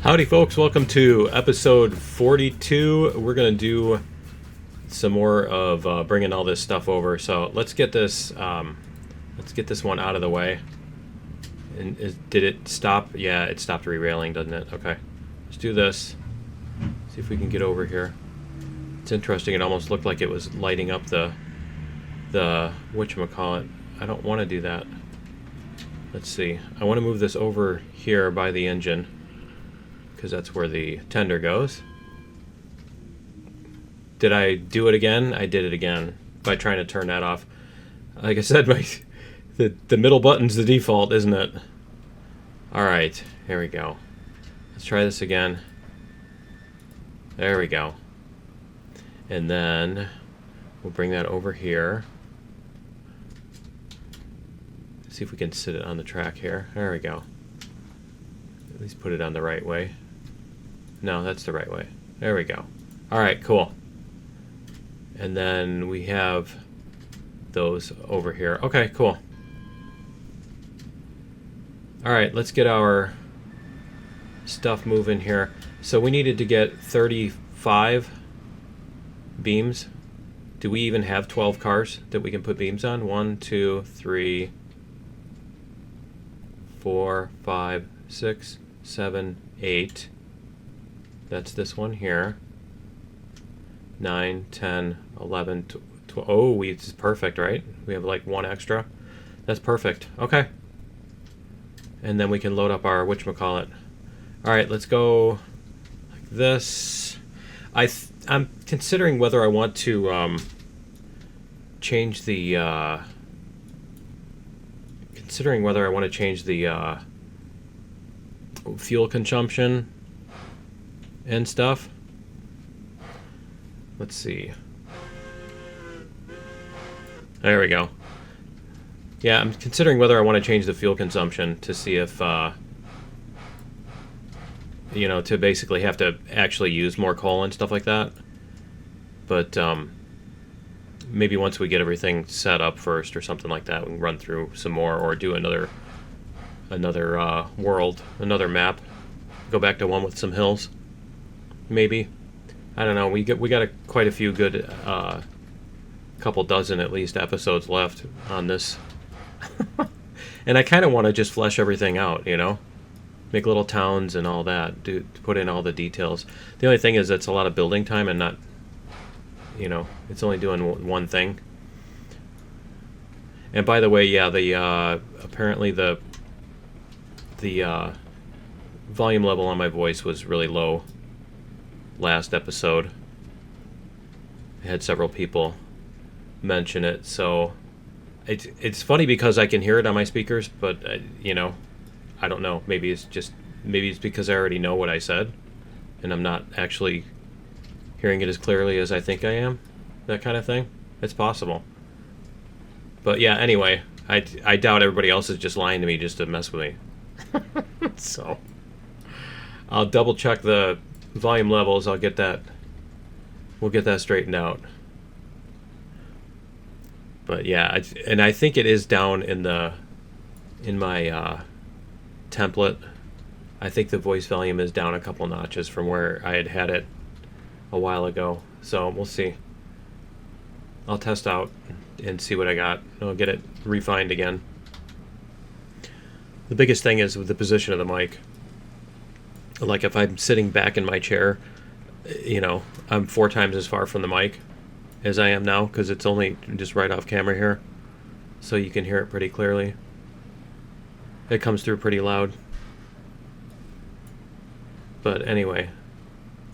Howdy folks, welcome to episode 42. We're going to do some more of bringing all this stuff over. So let's get this one out of the way. And did it stop? Yeah, it stopped re-railing, doesn't it? Okay, let's do this. See if we can get over here. It's interesting, it almost looked like it was lighting up the whatchamacallit. I don't want to do that. Let's see. I want to move this over here by the engine, because that's where the tender goes. Did I do it again? I did it again by trying to turn that off. Like I said, the middle button's the default, isn't it? Alright, here we go. Let's try this again. There we go. And then we'll bring that over here. See if we can sit it on the track here. There we go. At least put it on the right way. No, that's the right way. There we go. Alright, cool. And then we have those over here. Okay, cool. Alright, let's get our stuff moving here. So we needed to get 35 beams. Do we even have 12 cars that we can put beams on? 1, 2, 3, 4, 5, 6, 7, 8. That's this one here. 9, 10, 11, 12. Oh, it's perfect, right? We have like one extra. That's perfect. Okay. And then we can load up our whatchamacallit. Alright, let's go like this. I'm considering whether I want to change the fuel consumption and stuff. Let's see. There we go. Yeah, I'm considering whether I want to change the fuel consumption to see if, you know, to basically have to actually use more coal and stuff like that. But maybe once we get everything set up first or something like that, we can run through some more or do another world, another map. Go back to one with some hills. Maybe. I don't know. We got quite a few good, couple dozen at least episodes left on this. And I kind of want to just flesh everything out, you know? Make little towns and all that. Put in all the details. The only thing is it's a lot of building time and not, you know, it's only doing one thing. And by the way, yeah, apparently the volume level on my voice was really low last episode. I had several people mention it, so it's funny because I can hear it on my speakers, but you know, I don't know. Maybe it's because I already know what I said, and I'm not actually hearing it as clearly as I think I am. That kind of thing. It's possible. But yeah, anyway, I doubt everybody else is just lying to me just to mess with me. So I'll double check the volume levels. We'll get that straightened out. But yeah, and I think it is down in my template. I think the voice volume is down a couple notches from where I had it a while ago. So we'll see. I'll test out and see what I got. I'll get it refined again. The biggest thing is with the position of the mic. Like if I'm sitting back in my chair, you know, I'm 4 times as far from the mic as I am now because it's only just right off camera here. So you can hear it pretty clearly. It comes through pretty loud. But anyway,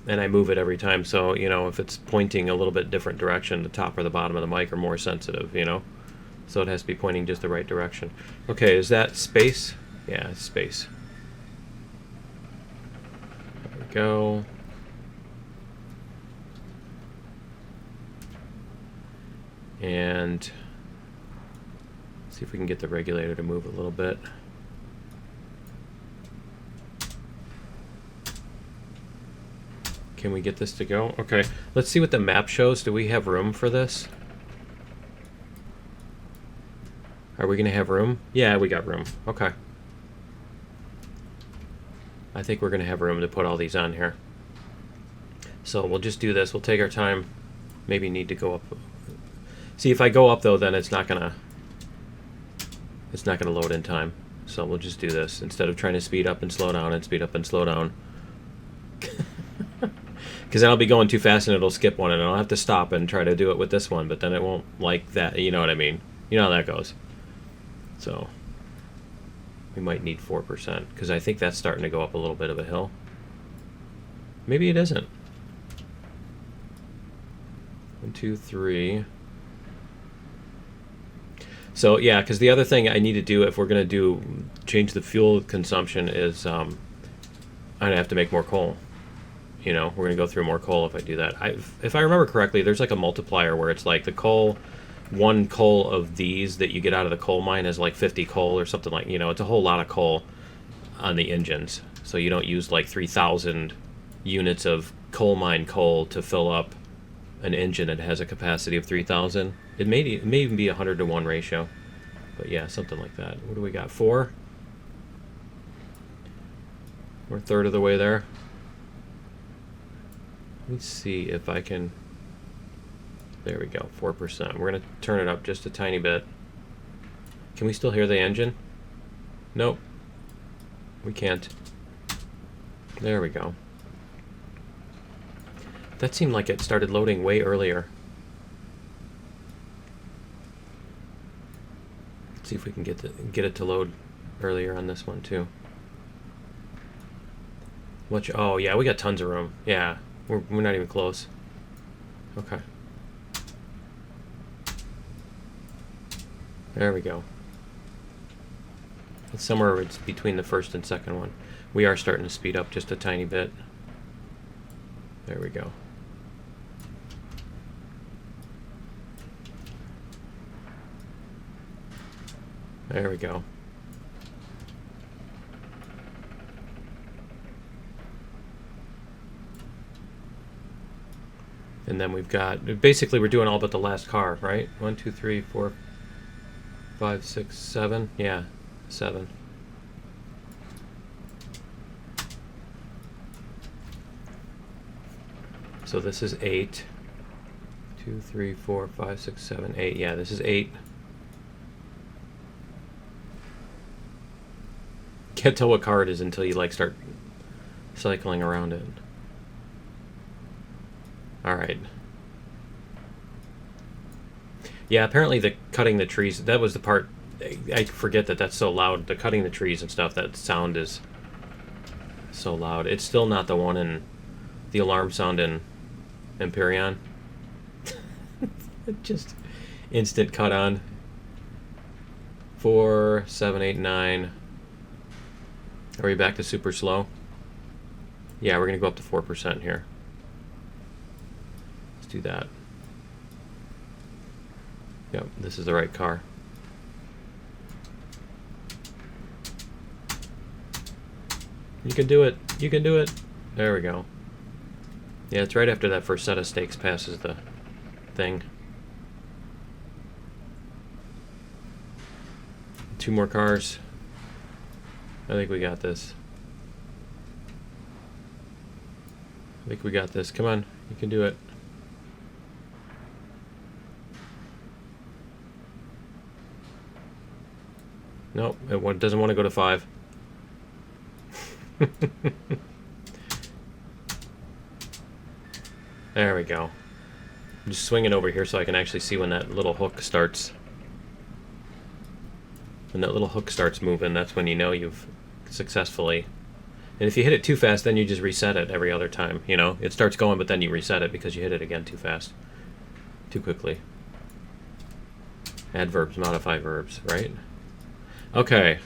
and I move it every time, so, you know, if it's pointing a little bit different direction, the top or the bottom of the mic are more sensitive, you know? So it has to be pointing just the right direction. Okay, is that space? Yeah, it's space. There we go. And see if we can get the regulator to move a little bit. Can we get this to go? Okay, let's see what the map shows. Do we have room for this? Are we going to have room? Yeah, we got room. Okay. I think we're going to have room to put all these on here. So we'll just do this. We'll take our time. Maybe need to go up. See, if I go up though, then it's not gonna load in time. So we'll just do this instead of trying to speed up and slow down and speed up and slow down. Because then I'll be going too fast and it'll skip one, and I'll have to stop and try to do it with this one, but then it won't like that. You know what I mean? You know how that goes. So we might need 4% because I think that's starting to go up a little bit of a hill. Maybe it isn't. 1, 2, 3. So yeah, because the other thing I need to do if we're going to change the fuel consumption is I'm going to have to make more coal. You know, we're going to go through more coal if I do that. If I remember correctly, there's like a multiplier where it's like the coal, 1 coal of these that you get out of the coal mine is like 50 coal or something like, you know, it's a whole lot of coal on the engines. So you don't use like 3,000 units of coal mine coal to fill up an engine that has a capacity of 3,000. It may even be a 100-to-1 ratio. But yeah, something like that. What do we got? 4? We're a third of the way there. Let's see if I can... There we go, 4%. We're going to turn it up just a tiny bit. Can we still hear the engine? Nope. We can't. There we go. That seemed like it started loading way earlier. Let's see if we can get it to load earlier on this one too. Oh yeah, we got tons of room. Yeah, we're not even close. Okay. There we go. It's somewhere it's between the first and second one. We are starting to speed up just a tiny bit. There we go. There we go. And then we've got, basically we're doing all but the last car, right? 1, 2, 3, 4, 5, 6, 7. Yeah, 7. So this is 8. 2, 3, 4, 5, 6, 7, 8. Yeah, this is 8. Can't tell what car it is until you like start cycling around it. Alright. Yeah, apparently the cutting the trees, that was the part, I forget that that's so loud. The cutting the trees and stuff, that sound is so loud. It's still not the one in the alarm sound in Empyrean. Just instant cut on. 4, 7, 8, 9. Are we back to super slow? Yeah, we're going to go up to 4% here. Let's do that. Yep, this is the right car. You can do it. You can do it. There we go. Yeah, it's right after that first set of stakes passes the thing. 2 more cars. I think we got this. I think we got this. Come on, you can do it. Nope, it doesn't want to go to 5. There we go. I'm just swinging over here so I can actually see when that little hook starts. When that little hook starts moving, that's when you know you've successfully... And if you hit it too fast, then you just reset it every other time, you know? It starts going, but then you reset it because you hit it again too fast. Too quickly. Add verbs, modify verbs, right? Okay.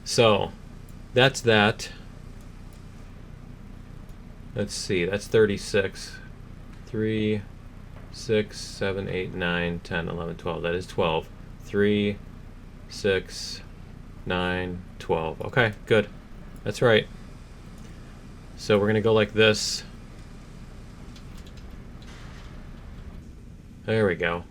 So, that's that. Let's see, that's 36. 3, 6, 7, 8, 9, 10, 11, 12. That is 12. 3, 6, 9, 12. Okay, good. That's right. So we're going to go like this. There we go.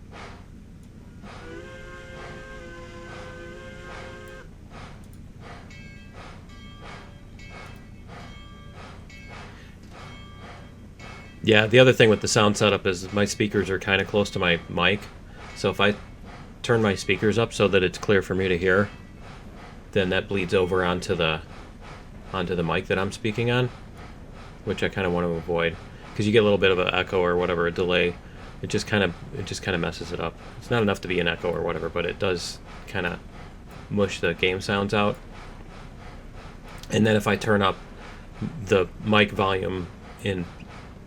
Yeah, the other thing with the sound setup is my speakers are kind of close to my mic. So if I turn my speakers up so that it's clear for me to hear, then that bleeds over onto the mic that I'm speaking on, which I kind of want to avoid, because you get a little bit of an echo or whatever, a delay. It just kind of messes it up. It's not enough to be an echo or whatever, but it does kind of mush the game sounds out. And then if I turn up the mic volume in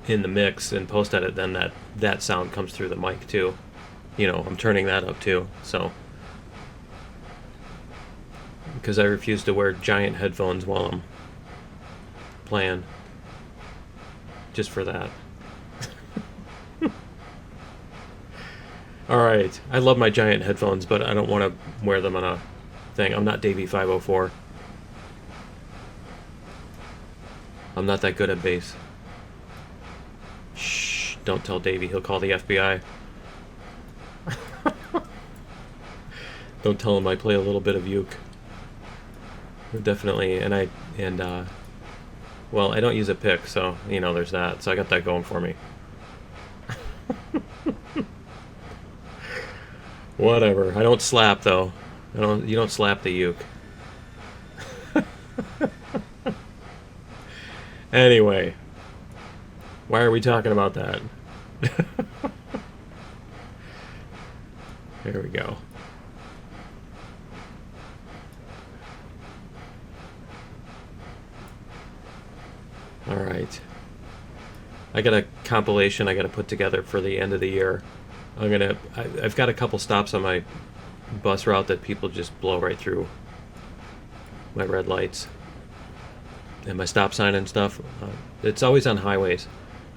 the mix and post edit, then that sound comes through the mic too. You know, I'm turning that up too. So because I refuse to wear giant headphones while I'm playing, just for that. All right, I love my giant headphones, but I don't want to wear them on a thing. I'm not Davey 504. I'm not that good at bass. Shh, don't tell Davey, he'll call the FBI. Don't tell him I play a little bit of uke. Definitely, well, I don't use a pick, so, you know, there's that. So I got that going for me. Whatever. I don't slap, though. You don't slap the uke. Anyway, why are we talking about that? There we go. All right. I got a compilation I got to put together for the end of the year. I've got a couple stops on my bus route that people just blow right through. My red lights and my stop sign and stuff. It's always on highways.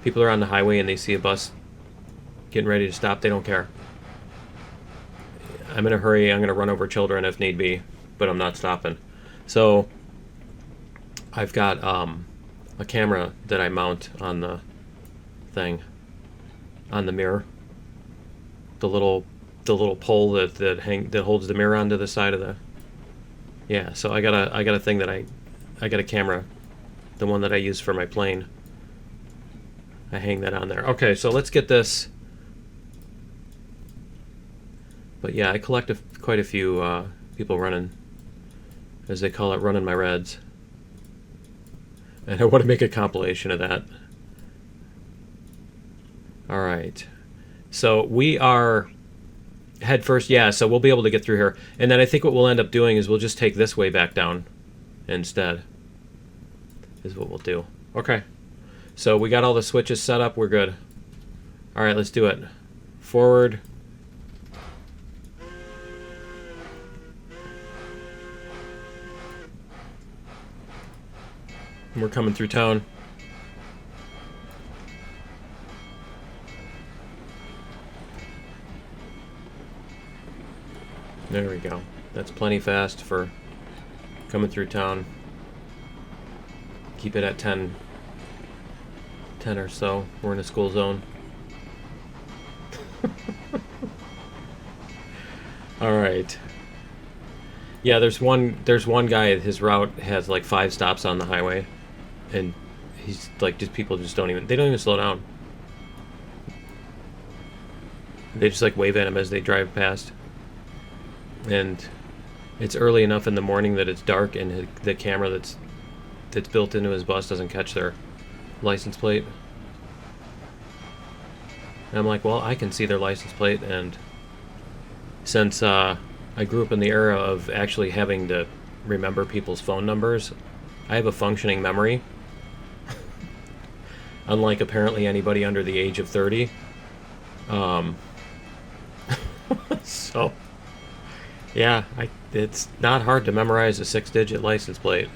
People are on the highway and they see a bus getting ready to stop. They don't care. I'm in a hurry. I'm going to run over children if need be, but I'm not stopping. So I've got a camera that I mount on the thing, on the mirror. The little pole that holds the mirror onto the side of the. Yeah, so I got a thing that I got a camera, the one that I use for my plane. I hang that on there. Okay, so let's get this. But yeah, I collect quite a few people running, as they call it, running my reds. And I want to make a compilation of that. All right. So we are head first. Yeah, so we'll be able to get through here. And then I think what we'll end up doing is we'll just take this way back down instead. Is what we'll do. Okay. So we got all the switches set up. We're good. All right, let's do it. Forward. We're coming through town. There we go. That's plenty fast for coming through town. Keep it at 10 or so. We're in a school zone. All right. Yeah, there's one guy, his route has like 5 stops on the highway, and he's like, just people just don't even slow down. They just like wave at him as they drive past. And it's early enough in the morning that it's dark, and the camera that's built into his bus doesn't catch their license plate. And I'm like, well, I can see their license plate, and since I grew up in the era of actually having to remember people's phone numbers, I have a functioning memory. Unlike apparently anybody under the age of 30. So, yeah, it's not hard to memorize a 6-digit license plate.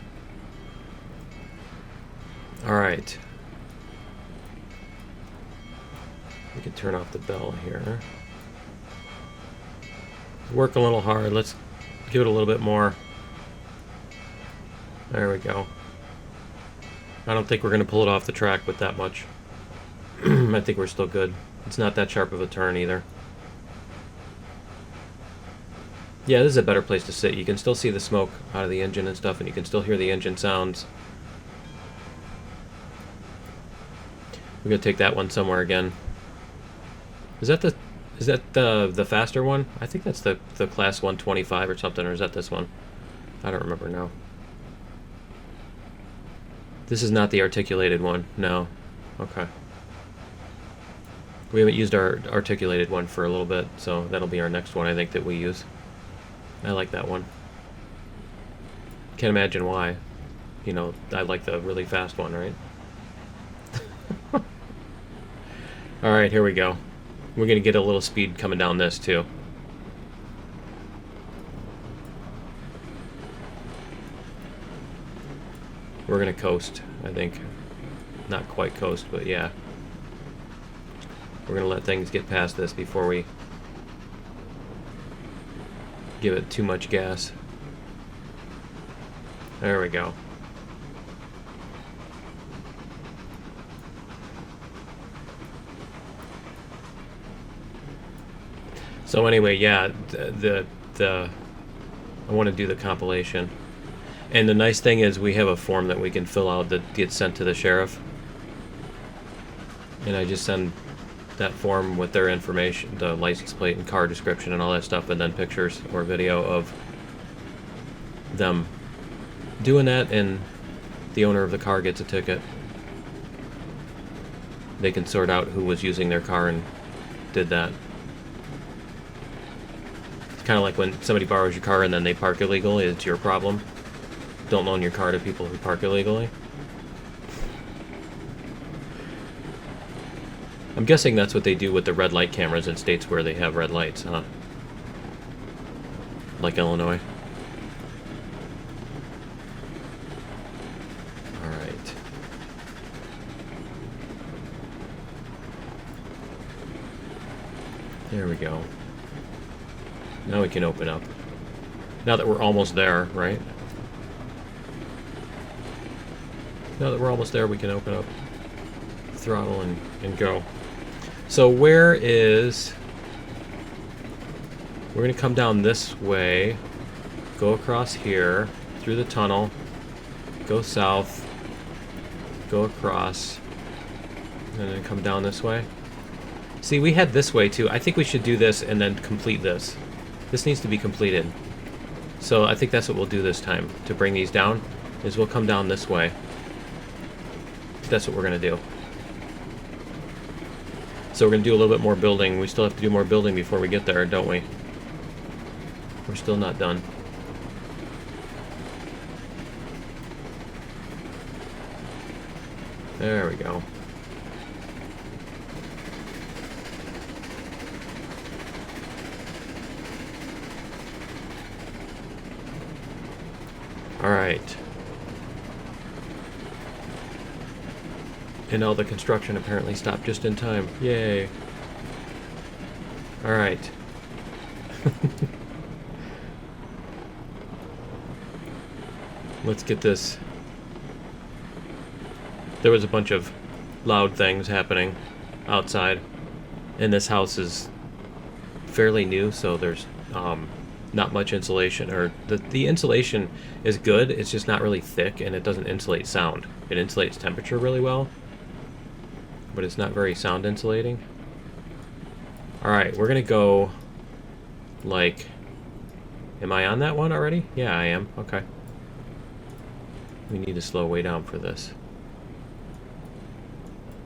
Alright. We can turn off the bell here. Work a little hard. Let's give it a little bit more. There we go. I don't think we're going to pull it off the track with that much. I think we're still good. It's not that sharp of a turn either. Yeah, this is a better place to sit. You can still see the smoke out of the engine and stuff, and you can still hear the engine sounds. We're gonna take that one somewhere again. Is that the faster one? I think that's the class 125 or something, or is that this one? I don't remember now. This is not the articulated one. No. Okay. We haven't used our articulated one for a little bit, so that'll be our next one, I think, that we use. I like that one. Can't imagine why. You know, I like the really fast one, right? Alright, here we go. We're going to get a little speed coming down this, too. We're going to coast, I think. Not quite coast, but yeah. We're going to let things get past this before we give it too much gas. There we go. So anyway, yeah, I want to do the compilation. And the nice thing is we have a form that we can fill out that gets sent to the sheriff. And I just send that form with their information, the license plate and car description and all that stuff, and then pictures or video of them doing that, and the owner of the car gets a ticket. They can sort out who was using their car and did that. It's kind of like when somebody borrows your car and then they park illegally, it's your problem. Don't loan your car to people who park illegally. I'm guessing that's what they do with the red light cameras in states where they have red lights, huh? Like Illinois. Alright. There we go. Now we can open up. Now that we're almost there, right? Now that we're almost there, we can open up, throttle, and go. So where is... We're going to come down this way, go across here, through the tunnel, go south, go across, and then come down this way. See, we had this way too. I think we should do this and then complete this. This needs to be completed. So I think that's what we'll do this time, to bring these down, is we'll come down this way. That's what we're going to do. So we're going to do a little bit more building. We still have to do more building before we get there, don't we? We're still not done. There we go. All right. And all the construction apparently stopped just in time. Yay. Alright. Let's get this. There was a bunch of loud things happening outside. And this house is fairly new, so there's not much insulation. Or the insulation is good, it's just not really thick, and it doesn't insulate sound. It insulates temperature really well, but it's not very sound insulating. Alright, we're gonna go like... Am I on that one already? Yeah, I am. Okay. We need to slow way down for this.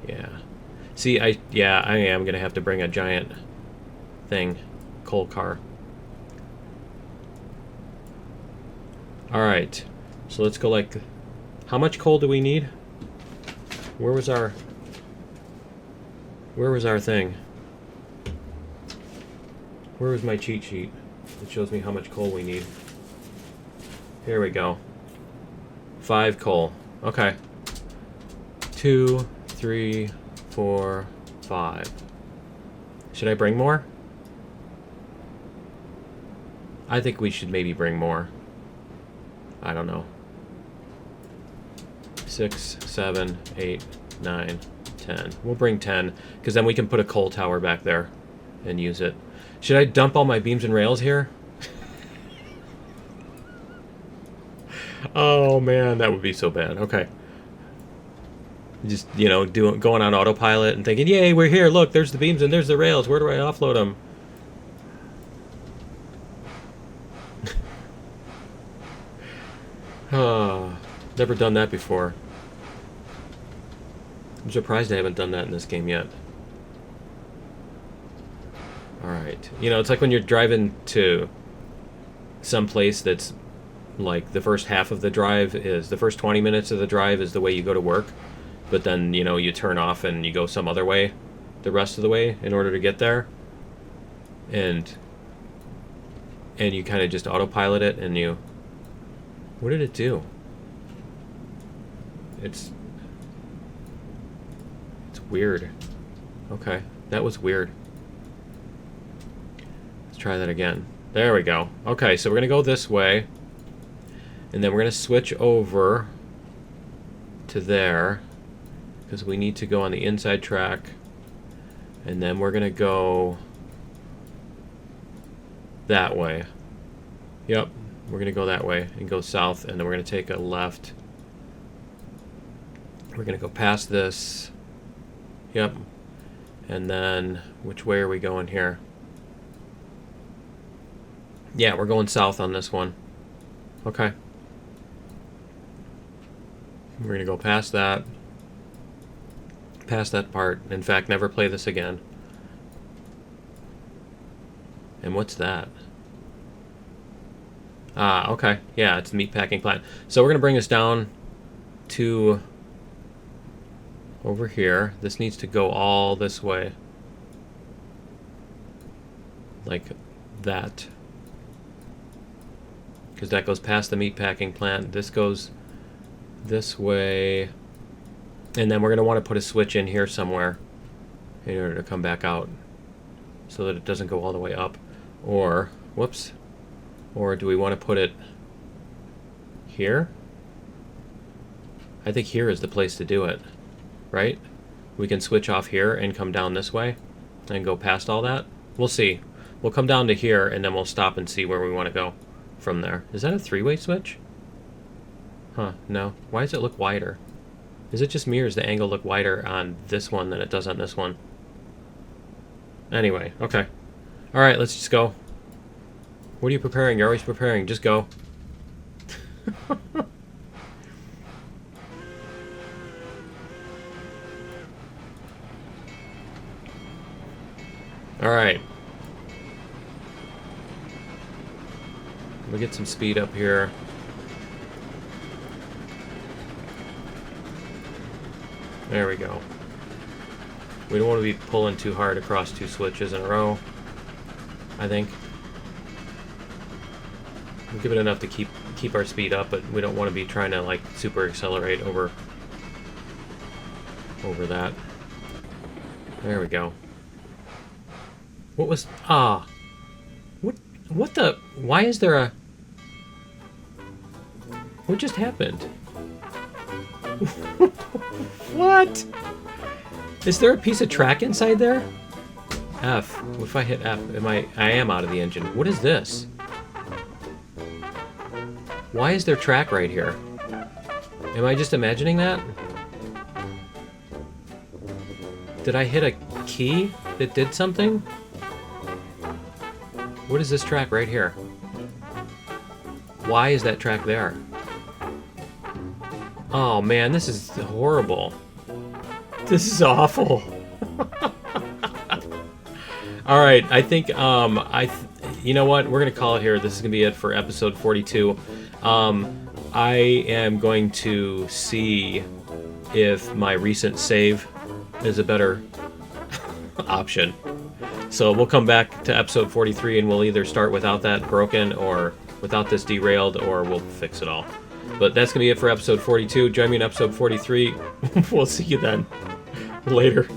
Yeah. See, I am gonna have to bring a giant thing. Coal car. Alright. So let's go like... How much coal do we need? Where was our thing? Where was my cheat sheet? It shows me how much coal we need. Here we go. 5 coal. Okay. 2, 3, 4, 5. Should I bring more? I think we should maybe bring more. I don't know. 6, 7, 8, 9, 10. We'll bring 10, because then we can put a coal tower back there and use it. Should I dump all my beams and rails here? Oh man, that would be so bad. Okay. Just, you know, going on autopilot and thinking, yay, we're here, look, there's the beams and there's the rails, where do I offload them? Never done that before. I'm surprised I haven't done that in this game yet. Alright. You know, it's like when you're driving to some place that's like the first half of the drive is, the first 20 minutes of the drive is the way you go to work, but then, you know, you turn off and you go some other way the rest of the way in order to get there. And you kind of just autopilot it and you... What did it do? It's weird. Okay, that was weird. Let's try that again. There we go. Okay, so we're gonna go this way, and then we're gonna switch over to there because we need to go on the inside track, and then we're gonna go that way. Yep, we're gonna go that way and go south, and then we're gonna take a left. We're gonna go past this. Yep. And then, which way are we going here? Yeah, we're going south on this one. Okay. We're gonna go past that. Past that part. In fact, never play this again. And what's that? Ah, okay. Yeah, it's a meatpacking plant. So we're gonna bring this down to... over here. This needs to go all this way. Like that. Because that goes past the meatpacking plant. This goes this way. And then we're going to want to put a switch in here somewhere in order to come back out. So that it doesn't go all the way up. Or, whoops. Or do we want to put it here? I think here is the place to do it. Right? We can switch off here and come down this way and go past all that. We'll see. We'll come down to here and then we'll stop and see where we want to go from there. Is that a three-way switch? Huh, no. Why does it look wider? Is it just me or does the angle look wider on this one than it does on this one? Anyway, okay. Alright, let's just go. What are you preparing? You're always preparing. Just go. Alright. We'll get some speed up here. There we go. We don't want to be pulling too hard across two switches in a row, I think. We'll give it enough to keep our speed up, but we don't want to be trying to like super accelerate over that. There we go. What was... Ah. What the... Why is there a... What just happened? What? Is there a piece of track inside there? F. If I hit F, I am out of the engine. What is this? Why is there track right here? Am I just imagining that? Did I hit a key that did something? What is this track right here? Why is that track there? Oh man, this is horrible. This is awful. All right, I think you know what? We're gonna call it here. This is gonna be it for episode 42. I am going to see if my recent save is a better option. So we'll come back to episode 43 and we'll either start without that broken or without this derailed, or we'll fix it all. But that's going to be it for episode 42. Join me in episode 43. We'll see you then. Later.